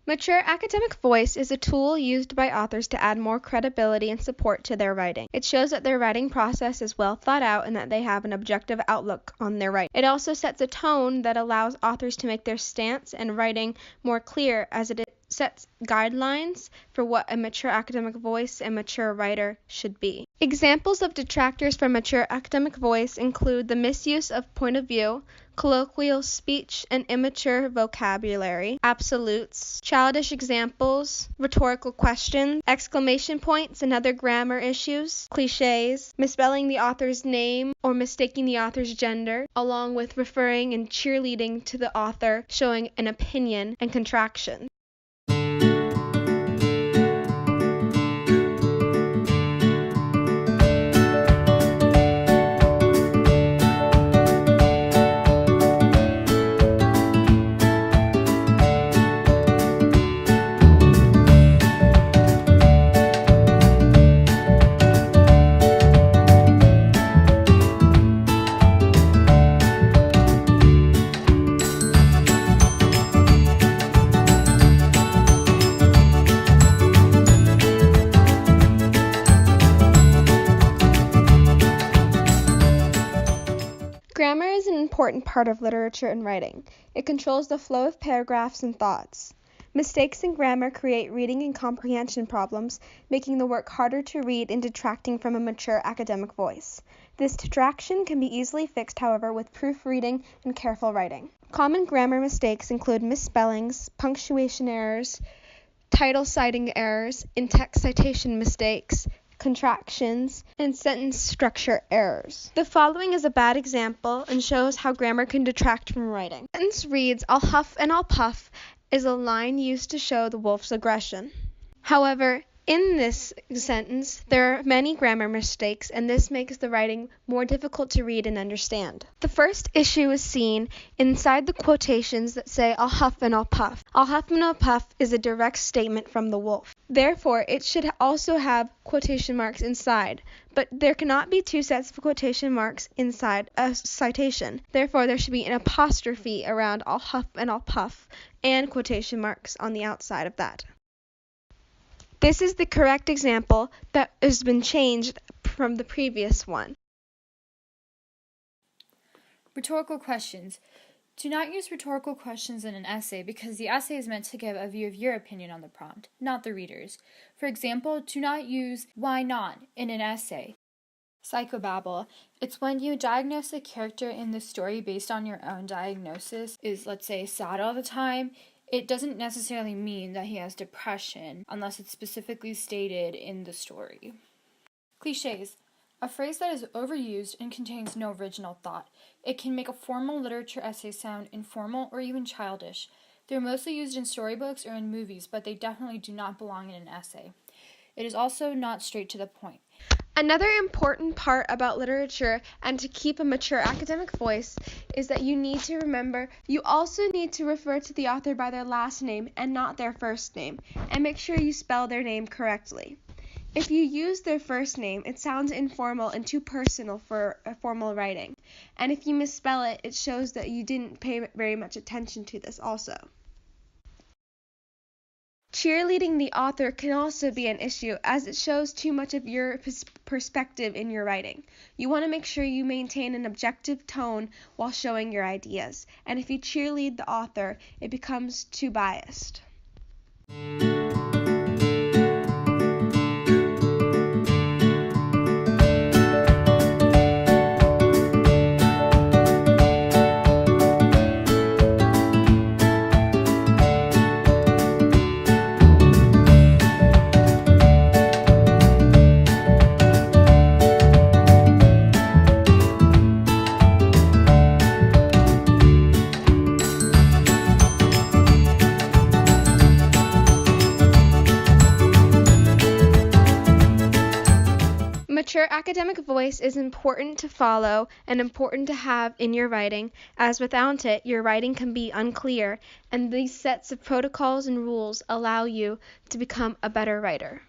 Mature academic voice is a tool used by authors to add more credibility and support to their writing. It shows that their writing process is well thought out and that they have an objective outlook on their writing. It also sets a tone that allows authors to make their stance and writing more clear, as it sets guidelines for what a mature academic voice and mature writer should be. Examples of detractors from mature academic voice include the misuse of point of view, colloquial speech and immature vocabulary, absolutes, childish examples, rhetorical questions, exclamation points and other grammar issues, cliches, misspelling the author's name or mistaking the author's gender, along with referring and cheerleading to the author, showing an opinion, and contractions. Grammar is an important part of literature and writing. It controls the flow of paragraphs and thoughts. Mistakes in grammar create reading and comprehension problems, making the work harder to read and detracting from a mature academic voice. This detraction can be easily fixed, however, with proofreading and careful writing. Common grammar mistakes include misspellings, punctuation errors, title citing errors, in-text citation mistakes, contractions, and sentence structure errors. The following is a bad example and shows how grammar can detract from writing. The sentence reads, "I'll huff and I'll puff," is a line used to show the wolf's aggression. However, in this sentence, there are many grammar mistakes, and this makes the writing more difficult to read and understand. The first issue is seen inside the quotations that say, "I'll huff and I'll puff." "I'll huff and I'll puff" is a direct statement from the wolf. Therefore, it should also have quotation marks inside, but there cannot be two sets of quotation marks inside a citation. Therefore, there should be an apostrophe around "I'll huff and I'll puff" and quotation marks on the outside of that. This is the correct example that has been changed from the previous one. Rhetorical questions. Do not use rhetorical questions in an essay because the essay is meant to give a view of your opinion on the prompt, not the reader's. For example, do not use "why not" in an essay. Psychobabble. It's when you diagnose a character in the story based on your own diagnosis is, let's say, sad all the time. It doesn't necessarily mean that he has depression unless it's specifically stated in the story. Cliches. A phrase that is overused and contains no original thought. It can make a formal literature essay sound informal or even childish. They're mostly used in storybooks or in movies, but they definitely do not belong in an essay. It is also not straight to the point. Another important part about literature and to keep a mature academic voice is that you need to remember you also need to refer to the author by their last name and not their first name, and make sure you spell their name correctly. If you use their first name, it sounds informal and too personal for a formal writing, and if you misspell it, it shows that you didn't pay very much attention to this also. Cheerleading the author can also be an issue, as it shows too much of your perspective in your writing. You want to make sure you maintain an objective tone while showing your ideas, and if you cheerlead the author, it becomes too biased. Mature academic voice is important to follow and important to have in your writing, as without it, your writing can be unclear, and these sets of protocols and rules allow you to become a better writer.